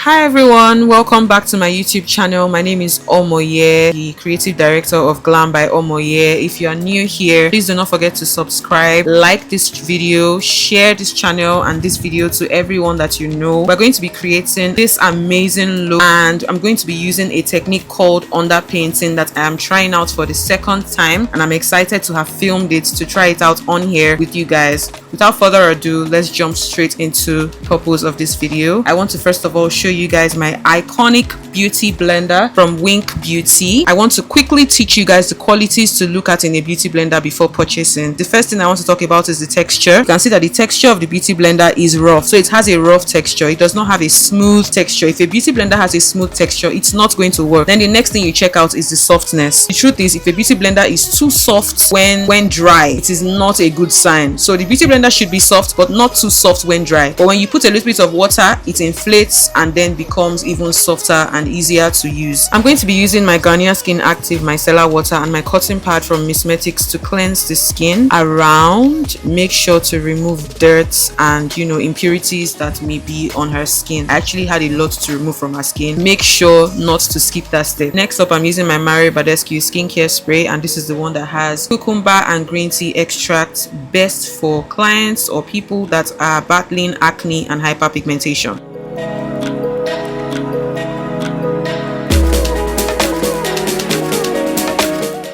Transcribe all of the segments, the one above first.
Hi everyone, welcome back to my YouTube channel. My name is Omoye, the creative director of Glam by Omoye. If you are new here, please do not forget to subscribe, like this video, share this channel and this video to everyone that you know. We're going to be creating this amazing look and I'm going to be using a technique called underpainting that I am trying out for the second time, and I'm excited to have filmed it to try it out on here with you guys. Without further ado, let's jump straight into the purpose of this video. I want to first of all show you guys my iconic beauty blender from Wynkkbeauty. I want to quickly teach you guys the qualities to look at in a beauty blender before purchasing. The first thing I want to talk about is the texture. You can see that the texture of the beauty blender is rough, so it has a rough texture. It does not have a smooth texture. If a beauty blender has a smooth texture, it's not going to work. Then the next thing you check out is the softness. The truth is, if a beauty blender is too soft when dry, it is not a good sign. So the beauty blender should be soft but not too soft when dry. But when you put a little bit of water, it inflates and then becomes even softer and easier to use. I'm going to be using my Garnier Skin Active micellar water and my cotton pad from Msmetics to cleanse the skin around. Make sure to remove dirt and impurities that may be on her skin. I actually had a lot to remove from her skin. Make sure not to skip that step. Next up, I'm using my badescu skincare spray, and this is the one that has cucumber and green tea extract, best for clients or people that are battling acne and hyperpigmentation.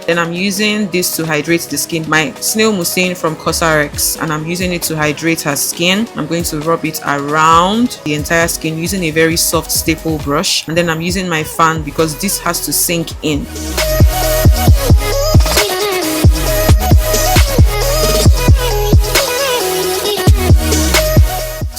Then I'm using this to hydrate the skin, my snail mucin from Cosrx, and I'm using it to hydrate her skin. I'm going to rub it around the entire skin using a very soft staple brush, and then I'm using my fan because this has to sink in.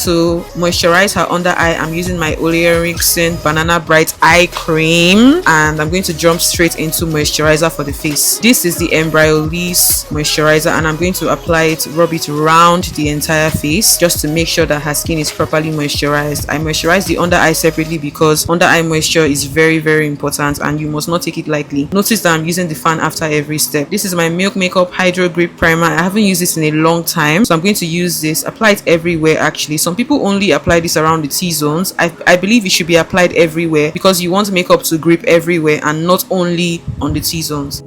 To moisturize her under eye, I'm using my Olehenrinskin Banana Bright Eye Cream, and I'm going to jump straight into moisturizer for the face. This is the Embryolisse moisturizer, and I'm going to apply it, rub it around the entire face just to make sure that her skin is properly moisturized. I moisturize the under eye separately because under eye moisture is very, very important and you must not take it lightly. Notice that I'm using the fan after every step. This is my Milk Makeup Hydro Grip Primer. I haven't used this in a long time, so I'm going to use this, apply it everywhere. Actually, some people only apply this around the T-zones. I believe it should be applied everywhere because you want makeup to grip everywhere and not only on the T-zones.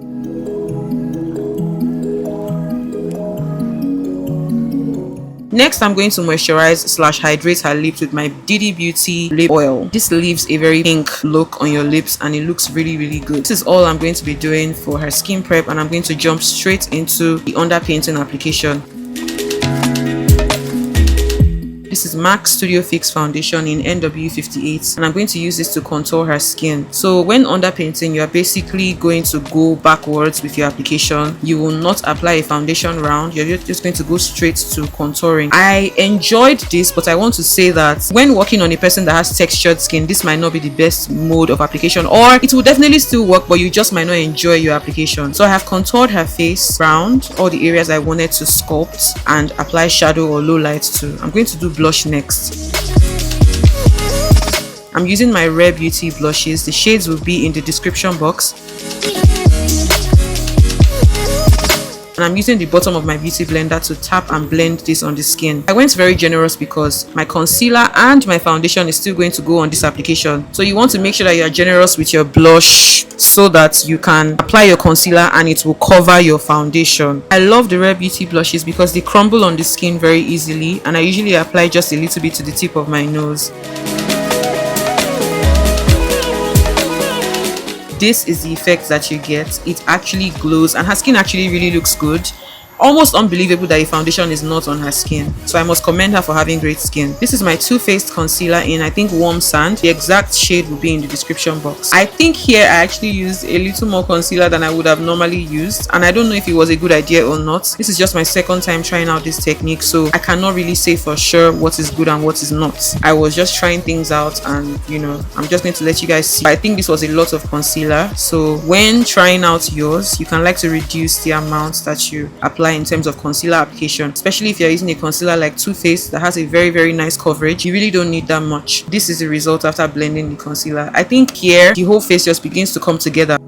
Next, I'm going to moisturize / hydrate her lips with my Didi Beauty lip oil. This leaves a very pink look on your lips and it looks really, really good. This is all I'm going to be doing for her skin prep, and I'm going to jump straight into the underpainting application. This is MAC Studio Fix foundation in NW58, and I'm going to use this to contour her skin. So when underpainting, you are basically going to go backwards with your application. You will not apply a foundation round. You're just going to go straight to contouring. I enjoyed this, but I want to say that when working on a person that has textured skin, this might not be the best mode of application, or it will definitely still work, but you just might not enjoy your application. So I have contoured her face round, all the areas I wanted to sculpt and apply shadow or low light to. I'm going to do blush next. I'm using my Rare Beauty blushes. The shades will be in the description box. And I'm using the bottom of my beauty blender to tap and blend this on the skin. I went very generous because my concealer and my foundation is still going to go on this application. So you want to make sure that you are generous with your blush so that you can apply your concealer and it will cover your foundation. I love the Rare Beauty blushes because they crumble on the skin very easily, and I usually apply just a little bit to the tip of my nose. This is the effect that you get. It actually glows and her skin actually really looks good. Almost unbelievable that a foundation is not on her skin. So I must commend her for having great skin. This is my Too Faced concealer in, I think, Warm Sand. The exact shade will be in the description box. I think here I actually used a little more concealer than I would have normally used, and I don't know if it was a good idea or not. This is just my second time trying out this technique, so I cannot really say for sure what is good and what is not. I was just trying things out, and I'm just going to let you guys see. I think this was a lot of concealer, so when trying out yours, you can like to reduce the amount that you apply in terms of concealer application, especially if you're using a concealer like Too Faced that has a very, very nice coverage. You really don't need that much. This is the result after blending the concealer. I think here the whole face just begins to come together.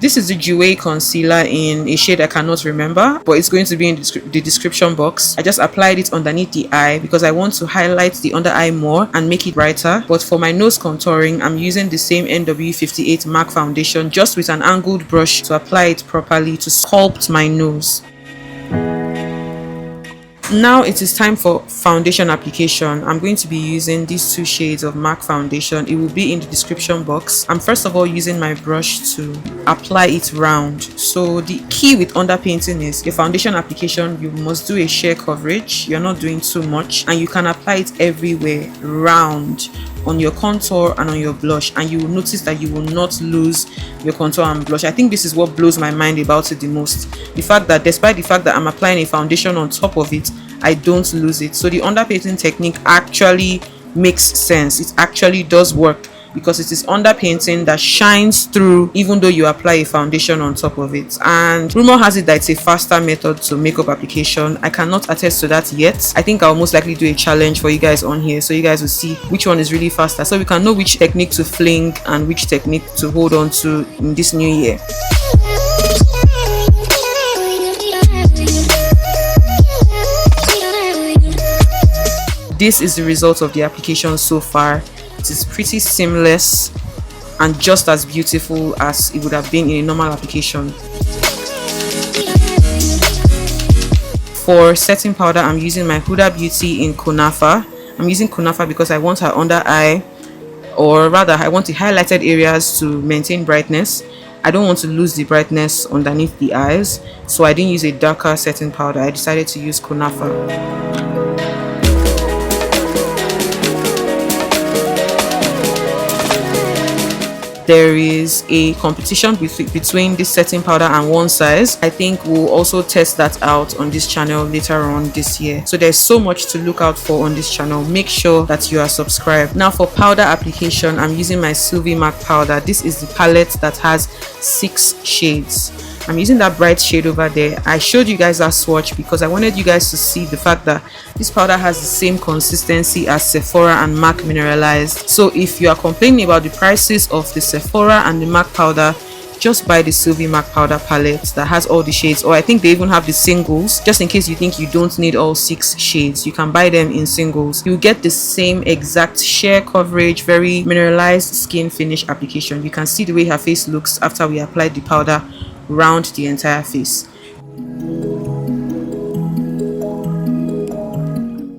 This is the Jouer concealer in a shade I cannot remember, but it's going to be in the description box. I just applied it underneath the eye because I want to highlight the under eye more and make it brighter. But for my nose contouring, I'm using the same NW58 MAC foundation, just with an angled brush to apply it properly to sculpt my nose. Now it is time for foundation application. I'm going to be using these two shades of MAC foundation. It will be in the description box. I'm first of all using my brush to apply it round. So the key with underpainting is your foundation application, you must do a sheer coverage. You're not doing too much, and you can apply it everywhere round on your contour and on your blush, and you will notice that you will not lose your contour and blush. I think this is what blows my mind about it the most. The fact that despite the fact that I'm applying a foundation on top of it, I don't lose it. So the underpainting technique actually makes sense. It actually does work because it is underpainting that shines through even though you apply a foundation on top of it. And rumor has it that it's a faster method to makeup application. I cannot attest to that yet. I think I'll most likely do a challenge for you guys on here, so you guys will see which one is really faster, so we can know which technique to fling and which technique to hold on to in this new year. This is the result of the application so far. It is pretty seamless and just as beautiful as it would have been in a normal application. For setting powder, I'm using my Huda Beauty in Kunafa. I'm using Kunafa because I want her under eye, or rather I want the highlighted areas to maintain brightness. I don't want to lose the brightness underneath the eyes, so I didn't use a darker setting powder. I decided to use Kunafa. There is a competition between this setting powder and One Size. I think we'll also test that out on this channel later on this year. So there's so much to look out for on this channel. Make sure that you are subscribed. Now for powder application, I'm using my Sylvimak powder. This is the palette that has 6 shades. I'm using that bright shade over there. I showed you guys that swatch because I wanted you guys to see the fact that this powder has the same consistency as Sephora and MAC mineralized. So if you are complaining about the prices of the Sephora and the MAC powder, just buy the Sylvimak powder palette that has all the shades, or I think they even have the singles, just in case you think you don't need all 6 shades. You can buy them in singles. You get the same exact sheer coverage, very mineralized skin finish application. You can see the way her face looks after we applied the powder round the entire face.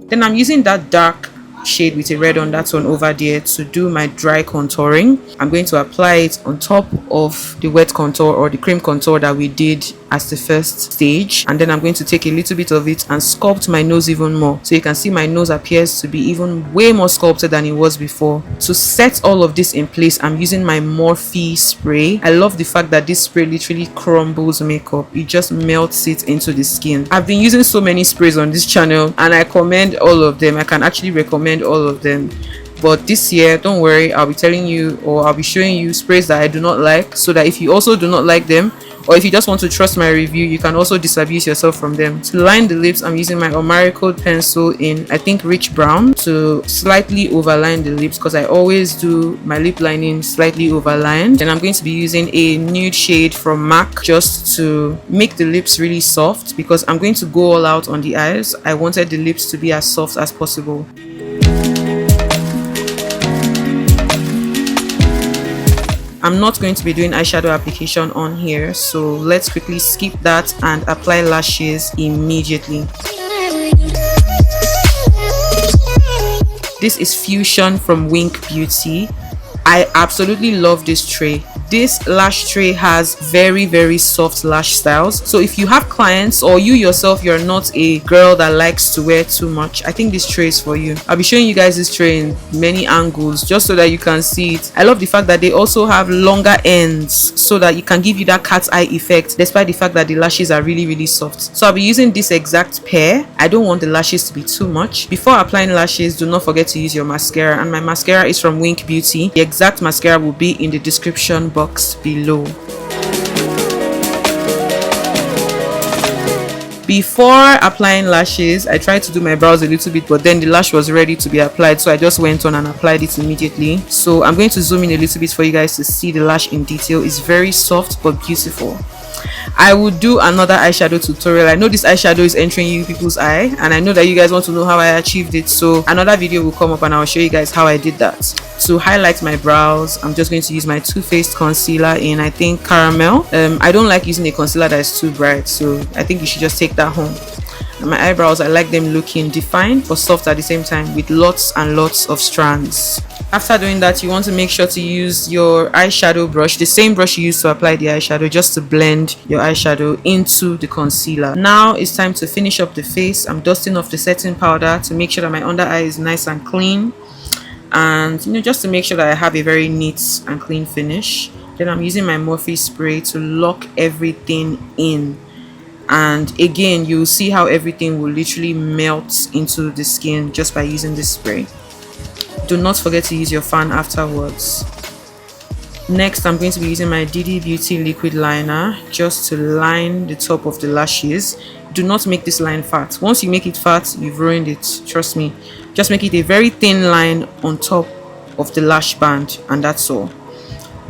Then I'm using that dark shade with a red undertone over there to do my dry contouring. I'm going to apply it on top of the wet contour or the cream contour that we did as the first stage, and then I'm going to take a little bit of it and sculpt my nose even more. So you can see my nose appears to be even way more sculpted than it was before. To set all of this in place, I'm using my Morphe spray. I love the fact that this spray literally crumbles makeup. It just melts it into the skin. I've been using so many sprays on this channel and I commend all of them. I can actually recommend all of them. But this year, don't worry, I'll be telling you, or I'll be showing you sprays that I do not like, so that if you also do not like them, or if you just want to trust my review, you can also disabuse yourself from them. To line the lips, I'm using my Omari Code pencil in, I think, rich brown, to slightly overline the lips, because I always do my lip lining slightly overlined. And I'm going to be using a nude shade from MAC just to make the lips really soft, because I'm going to go all out on the eyes. I wanted the lips to be as soft as possible. I'm not going to be doing eyeshadow application on here, so let's quickly skip that and apply lashes immediately. This is Fusion from Wynkkbeauty. I absolutely love this tray. This lash tray has very soft lash styles. So if you have clients or you yourself, you're not a girl that likes to wear too much, I think this tray is for you. I'll be showing you guys this tray in many angles just so that you can see it. I love the fact that they also have longer ends so that you can give you that cat's eye effect despite the fact that the lashes are really soft. So I'll be using this exact pair. I don't want the lashes to be too much. Before applying lashes, do not forget to use your mascara, and my mascara is from Wynkkbeauty. The exact mascara will be in the description box below. Before applying lashes, I tried to do my brows a little bit, but then the lash was ready to be applied, so I just went on and applied it immediately. So I'm going to zoom in a little bit for you guys to see the lash in detail. It's very soft but beautiful. I would do another eyeshadow tutorial. I know this eyeshadow is entering you people's eye, and I know that you guys want to know how I achieved it, so another video will come up and I'll show you guys how I did that. To highlight my brows, I'm just going to use my Too Faced concealer in, I think, caramel. I don't like using a concealer that is too bright, so I think you should just take that home. And my eyebrows, I like them looking defined but soft at the same time, with lots and lots of strands. After doing that, you want to make sure to use your eyeshadow brush, the same brush you use to apply the eyeshadow, just to blend your eyeshadow into the concealer. Now it's time to finish up the face. I'm dusting off the setting powder to make sure that my under eye is nice and clean, and just to make sure that I have a very neat and clean finish. Then I'm using my Morphe spray to lock everything in, and again you'll see how everything will literally melt into the skin just by using this spray. Do not forget to use your fan afterwards. Next, I'm going to be using my Didi Beauty liquid liner just to line the top of the lashes. Do not make this line fat. Once you make it fat, you've ruined it, trust me. Just make it a very thin line on top of the lash band, and that's all.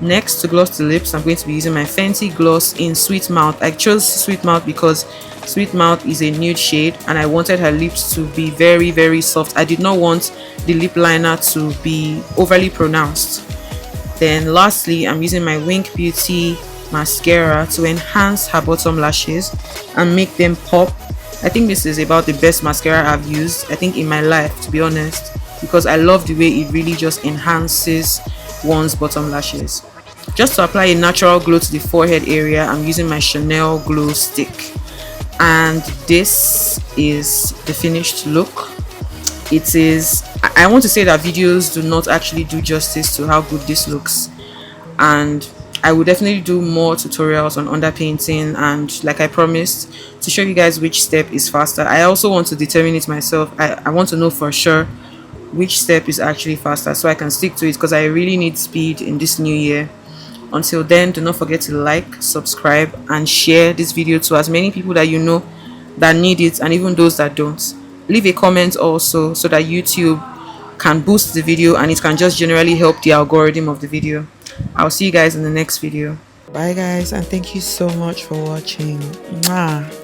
Next, to gloss the lips, I'm going to be using my Fenty gloss in Sweet Mouth. I chose Sweet Mouth because Sweet Mouth is a nude shade and I wanted her lips to be very, very soft. I did not want the lip liner to be overly pronounced. Then lastly, I'm using my Wynkkbeauty mascara to enhance her bottom lashes and make them pop. I think this is about the best mascara I've used, I think, in my life, to be honest, because I love the way it really just enhances one's bottom lashes. Just to apply a natural glow to the forehead area, I'm using my Chanel glow stick, and this is the finished look. It is, I want to say that videos do not actually do justice to how good this looks, and I will definitely do more tutorials on underpainting, and like I promised, to show you guys which step is faster. I also want to determine it myself. I want to know for sure which step is actually faster so I can stick to it, because I really need speed in this new year. Until then, do not forget to like, subscribe, and share this video to as many people that you know that need it, and even those that don't. Leave a comment also so that YouTube can boost the video and it can just generally help the algorithm of the video. I'll see you guys in the next video. Bye guys, and thank you so much for watching. Mwah.